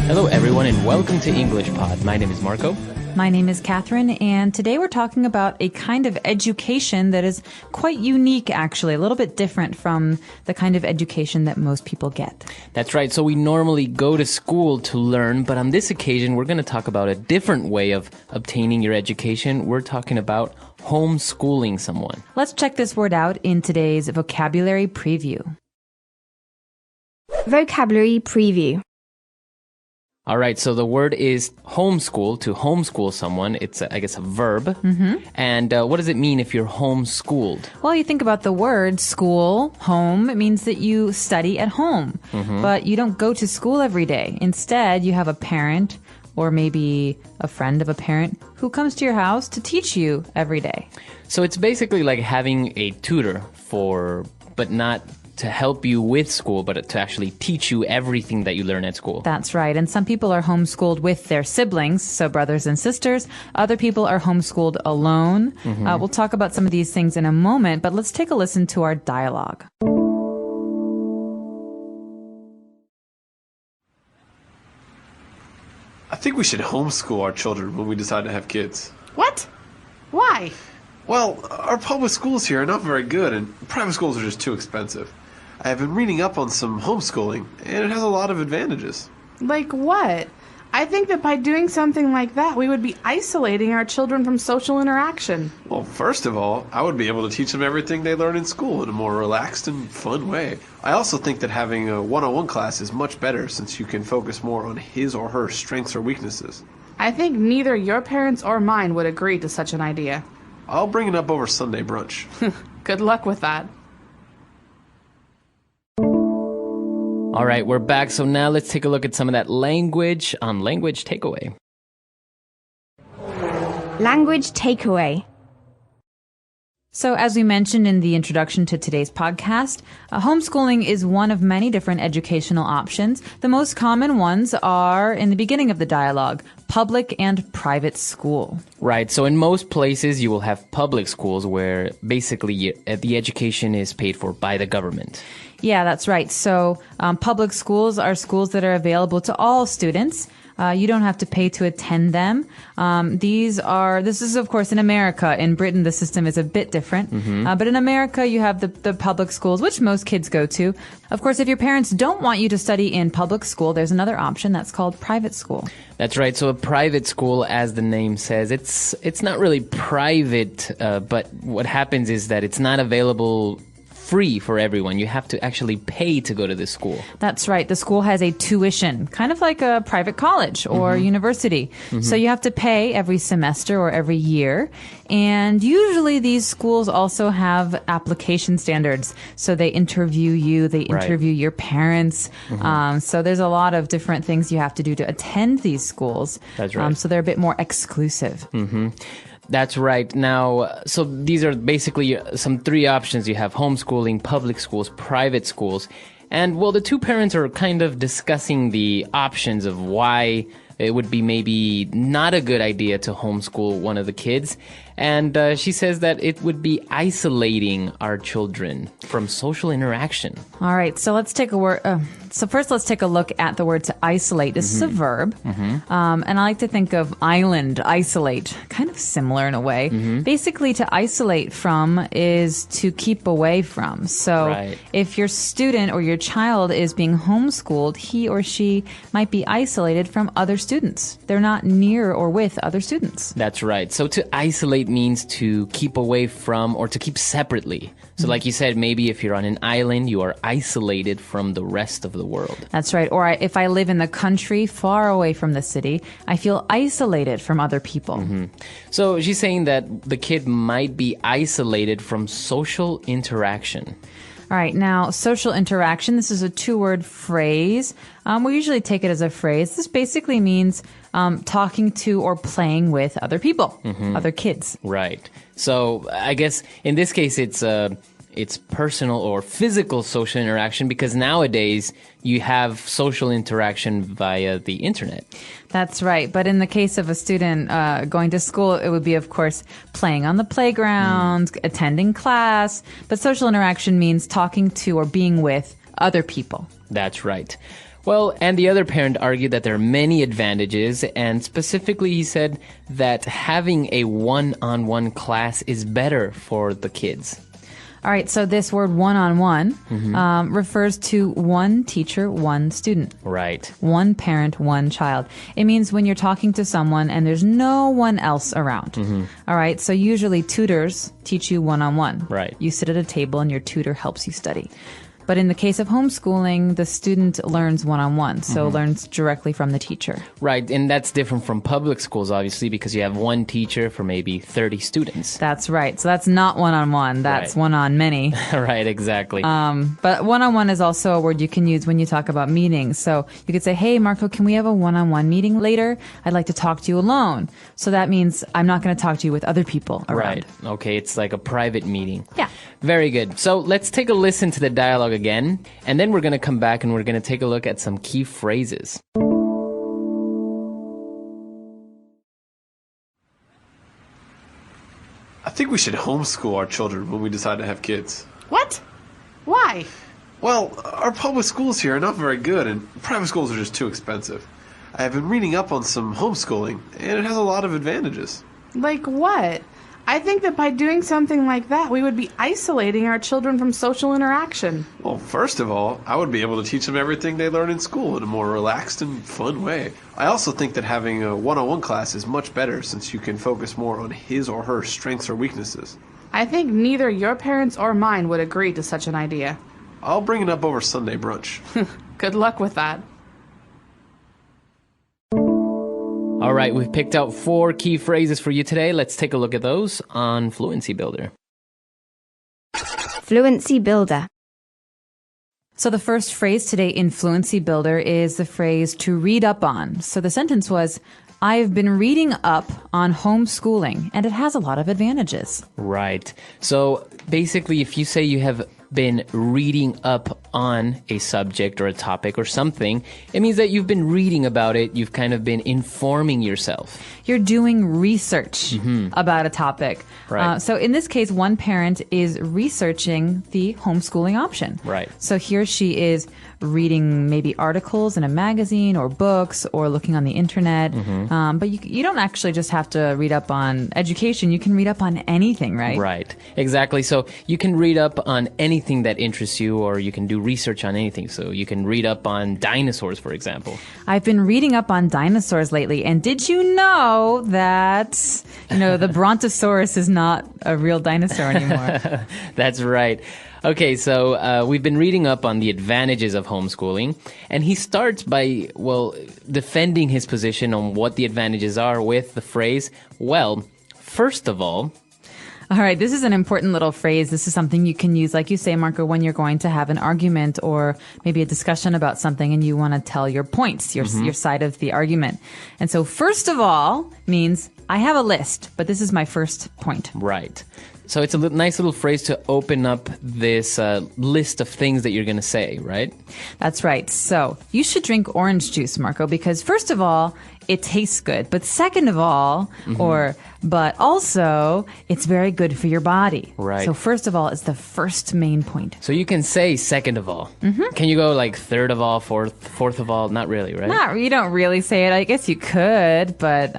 Hello, everyone, and welcome to EnglishPod. My name is Marco. My name is Catherine, and today we're talking about a kind of education that is quite unique, actually, a little bit different from the kind of education that most people get. That's right. So we normally go to school to learn, but on this occasion, we're going to talk about a different way of obtaining your education. We're talking about homeschooling someone. Let's check this word out in today's vocabulary preview. Vocabulary preview. All right, so the word is homeschool, to homeschool someone. It's, I guess, a verb. Mm-hmm. And what does it mean if you're homeschooled? Well, you think about the word school, home. It means that you study at home, but you don't go to school every day. Instead, you have a parent or maybe a friend of a parent who comes to your house to teach you every day. So it's basically like having a tutor but not to help you with school, but to actually teach you everything that you learn at school. That's right. And some people are homeschooled with their siblings, so brothers and sisters. Other people are homeschooled alone. We'll talk about some of these things in a moment, but let's take a listen to our dialogue. I think we should homeschool our children when we decide to have kids. What? Why? Well, our public schools here are not very good, and private schools are just too expensive. I have been reading up on some homeschooling, and it has a lot of advantages. Like what? I think that by doing something like that, we would be isolating our children from social interaction. Well, first of all, I would be able to teach them everything they learn in school in a more relaxed and fun way. I also think that having a one-on-one class is much better since you can focus more on his or her strengths or weaknesses. I think neither your parents or mine would agree to such an idea. I'll bring it up over Sunday brunch. Good luck with that. All right, we're back. So now let's take a look at some of that language on Language Takeaway. Language takeaway. So as we mentioned in the introduction to today's podcast, homeschooling is one of many different educational options. The most common ones are, in the beginning of the dialogue, public and private school. Right. So in most places, you will have public schools where basically the education is paid for by the government. Yeah, that's right. So public schools are schools that are available to all students. You don't have to pay to attend them. This is, of course, in America. In Britain, the system is a bit different. But in America, you have the public schools, which most kids go to. Of course, if your parents don't want you to study in public school, there's another option that's called private school. That's right. So a private school, as the name says, it's not really private, but what happens is that it's not available free for everyone. You have to actually pay to go to this school. That's right. The school has a tuition, kind of like a private college or university. So you have to pay every semester or every year. And usually these schools also have application standards. So they interview you, they interview your parents. So there's a lot of different things you have to do to attend these schools. That's right. So they're a bit more exclusive. That's right. Now, so these are basically some three options. You have homeschooling, public schools, private schools. And, well, the two parents are kind of discussing the options of why it would be maybe not a good idea to homeschool one of the kids. And she says that it would be isolating our children from social interaction. All right, so let's take first let's take a look at the word to isolate. This is a verb, and I like to think of island, isolate, kind of similar in a way. Basically, to isolate from is to keep away from. So if your student or your child is being homeschooled, he or she might be isolated from other students. They're not near or with other students. That's right. So to isolate means to keep away from or to keep separately. So like you said, maybe if you're on an island, you are isolated from the rest of the world. That's right. Or if I live in the country far away from the city, I feel isolated from other people. So she's saying that the kid might be isolated from social interaction. All right. Now, social interaction, this is a two-word phrase. We usually take it as a phrase. This basically means talking to or playing with other people, other kids. Right. So I guess in this case, it's personal or physical social interaction because nowadays you have social interaction via the internet. That's right. But in the case of a student going to school, it would be, of course, playing on the playground, attending class. But social interaction means talking to or being with other people. That's right. Well, and the other parent argued that there are many advantages, and specifically he said that having a one-on-one class is better for the kids. All right, so this word one-on-one refers to one teacher, one student. Right. One parent, one child. It means when you're talking to someone and there's no one else around. All right, so usually tutors teach you one-on-one. Right. You sit at a table and your tutor helps you study. But in the case of homeschooling, the student learns one-on-one, so learns directly from the teacher. Right, and that's different from public schools, obviously, because you have one teacher for maybe 30 students. That's right. So that's not one-on-one. That's Right. one-on-many. Right, exactly. But one-on-one is also a word you can use when you talk about meetings. So you could say, hey, Marco, can we have a one-on-one meeting later? I'd like to talk to you alone. So that means I'm not going to talk to you with other people around. Right. Okay, it's like a private meeting. Yeah. Very good. So let's take a listen to the dialogue again, and then we're going to come back and we're going to take a look at some key phrases. I think we should homeschool our children when we decide to have kids. What? Why? Well, our public schools here are not very good, and private schools are just too expensive. I have been reading up on some homeschooling, and it has a lot of advantages. Like what? I think that by doing something like that, we would be isolating our children from social interaction. Well, first of all, I would be able to teach them everything they learn in school in a more relaxed and fun way. I also think that having a one-on-one class is much better since you can focus more on his or her strengths or weaknesses. I think neither your parents or mine would agree to such an idea. I'll bring it up over Sunday brunch. Good luck with that. All right, we've picked out 4 key phrases for you today. Let's take a look at those on Fluency Builder. Fluency Builder. So the first phrase today in Fluency Builder is the phrase to read up on. So the sentence was, I've been reading up on homeschooling, and it has a lot of advantages. Right. So basically, if you say you have been reading up on a subject or a topic or something, it means that you've been reading about it. You've kind of been informing yourself. You're doing research about a topic. Right. So in this case, one parent is researching the homeschooling option. Right. So he or she is reading maybe articles in a magazine or books or looking on the internet. But you don't actually just have to read up on education. You can read up on anything, right? Right. Exactly. So you can read up on anything that interests you, or you can do research on anything. So you can read up on dinosaurs, for example. I've been reading up on dinosaurs lately, and did you know that, the Brontosaurus is not a real dinosaur anymore? That's right. Okay, so we've been reading up on the advantages of homeschooling, and he starts by, defending his position on what the advantages are with the phrase, first of all. All right, this is an important little phrase. This is something you can use, like you say, Marco, when you're going to have an argument or maybe a discussion about something and you want to tell your points, your side of the argument. And so first of all means I have a list, but this is my first point. Right. So it's a nice little phrase to open up this list of things that you're going to say, right? That's right. So you should drink orange juice, Marco, because first of all, it tastes good. But second of all, but also, it's very good for your body. Right. So first of all is the first main point. So you can say second of all. Can you go like third of all, fourth of all? Not really, right? You don't really say it. I guess you could, but...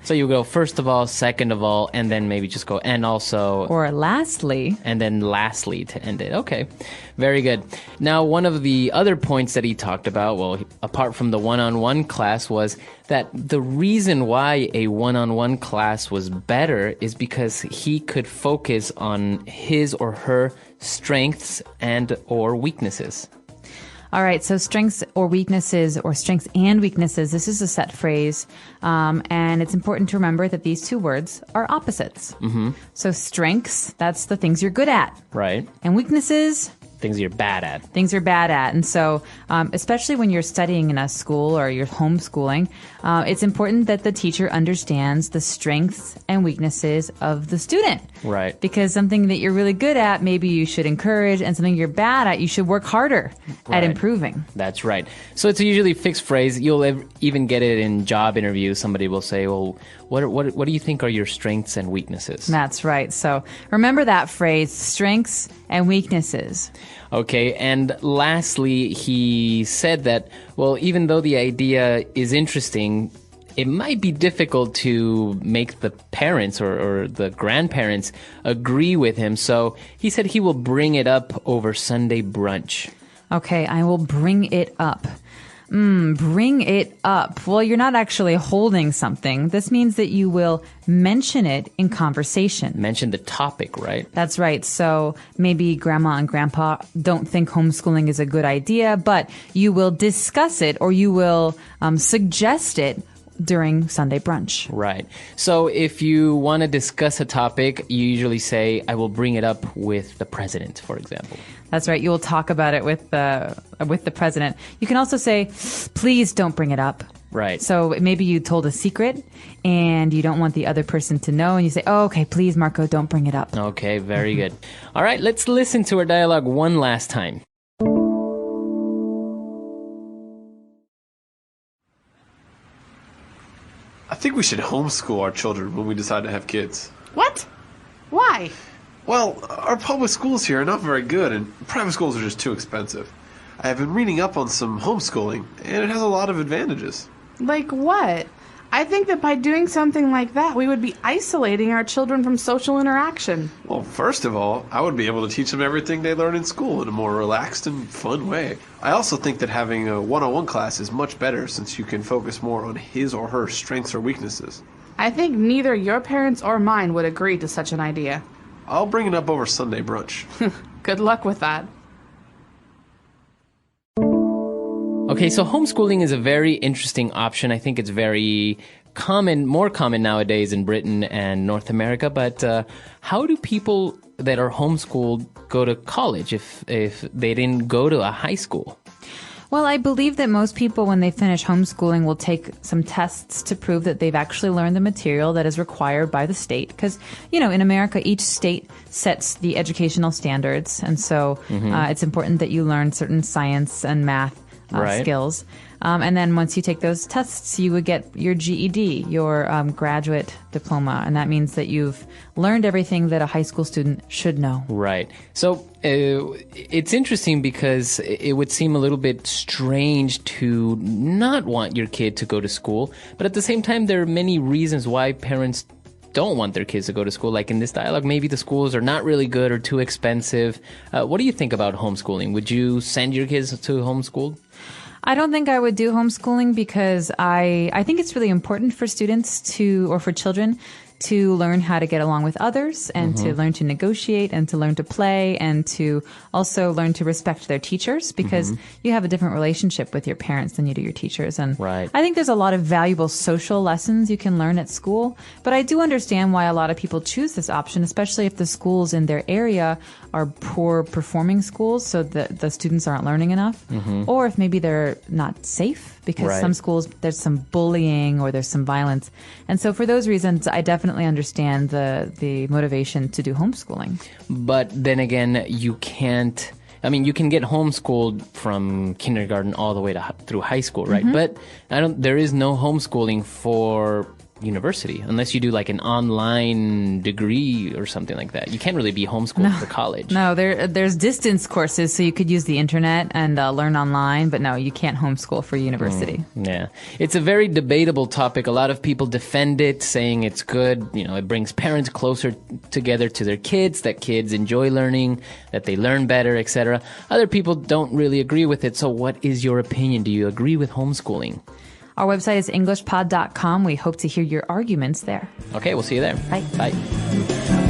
So you go first of all, second of all, and then maybe just go and also... Or lastly. And then lastly to end it. Okay, very good. Now, one of the other points that he talked about, apart from the one-on-one class, was that the reason why a one-on-one class was better is because he could focus on his or her strengths and or weaknesses. All right, so strengths or weaknesses, or strengths and weaknesses, this is a set phrase, and it's important to remember that these two words are opposites. So strengths, that's the things you're good at. Right. And weaknesses... Things you're bad at. Things you're bad at. And so, especially when you're studying in a school or you're homeschooling, it's important that the teacher understands the strengths and weaknesses of the student. Right. Because something that you're really good at, maybe you should encourage, and something you're bad at, you should work harder at improving. That's right. So it's a usually fixed phrase. You'll even get it in job interviews. Somebody will say, what do you think are your strengths and weaknesses? That's right. So remember that phrase, strengths and weaknesses. Okay, and lastly, he said that, well, even though the idea is interesting, it might be difficult to make the parents or the grandparents agree with him. So he said he will bring it up over Sunday brunch. Okay, I will bring it up. Bring it up. Well, you're not actually holding something. This means that you will mention it in conversation. Mention the topic, right? That's right. So maybe grandma and grandpa don't think homeschooling is a good idea, but you will discuss it or you will suggest it during Sunday brunch. Right. So if you want to discuss a topic, you usually say, I will bring it up with the president, for example. That's right. You will talk about it with the president. You can also say, please don't bring it up. Right. So maybe you told a secret and you don't want the other person to know, and you say, oh, okay, please, Marco, don't bring it up. Okay, very good. All right, let's listen to our dialogue one last time. I think we should homeschool our children when we decide to have kids. What? Why? Well, our public schools here are not very good, and private schools are just too expensive. I have been reading up on some homeschooling, and it has a lot of advantages. Like what? I think that by doing something like that, we would be isolating our children from social interaction. Well, first of all, I would be able to teach them everything they learn in school in a more relaxed and fun way. I also think that having a one-on-one class is much better since you can focus more on his or her strengths or weaknesses. I think neither your parents or mine would agree to such an idea. I'll bring it up over Sunday brunch. Good luck with that. Okay, so homeschooling is a very interesting option. I think it's very common, more common nowadays in Britain and North America. But how do people that are homeschooled go to college if they didn't go to a high school? Well, I believe that most people, when they finish homeschooling, will take some tests to prove that they've actually learned the material that is required by the state. Because, you know, in America, each state sets the educational standards. And so it's important that you learn certain science and math skills. And then once you take those tests, you would get your GED, your graduate diploma. And that means that you've learned everything that a high school student should know. Right. So it's interesting because it would seem a little bit strange to not want your kid to go to school. But at the same time, there are many reasons why parents don't want their kids to go to school. Like in this dialogue, maybe the schools are not really good or too expensive. What do you think about homeschooling? Would you send your kids to homeschool? I don't think I would do homeschooling because I think it's really important for students or for children to learn how to get along with others and to learn to negotiate and to learn to play and to also learn to respect their teachers because you have a different relationship with your parents than you do your teachers. And right. I think there's a lot of valuable social lessons you can learn at school, but I do understand why a lot of people choose this option, especially if the schools in their area are poor performing schools so that the students aren't learning enough, or if maybe they're not safe because some schools there's some bullying or there's some violence. And so for those reasons, I definitely understand the motivation to do homeschooling. But then again, you can't, I mean, you can get homeschooled from kindergarten all the way through high school, right? But there is no homeschooling for university unless you do like an online degree or something like that. You can't really be homeschooled for college. No, there's distance courses, so you could use the internet and learn online, but no, you can't homeschool for university. Yeah. It's a very debatable topic. A lot of people defend it, saying it's good. You know, it brings parents closer together to their kids, that kids enjoy learning, that they learn better, etc. Other people don't really agree with it. So what is your opinion? Do you agree with homeschooling? Our website is EnglishPod.com. We hope to hear your arguments there. Okay, we'll see you there. Bye. Bye.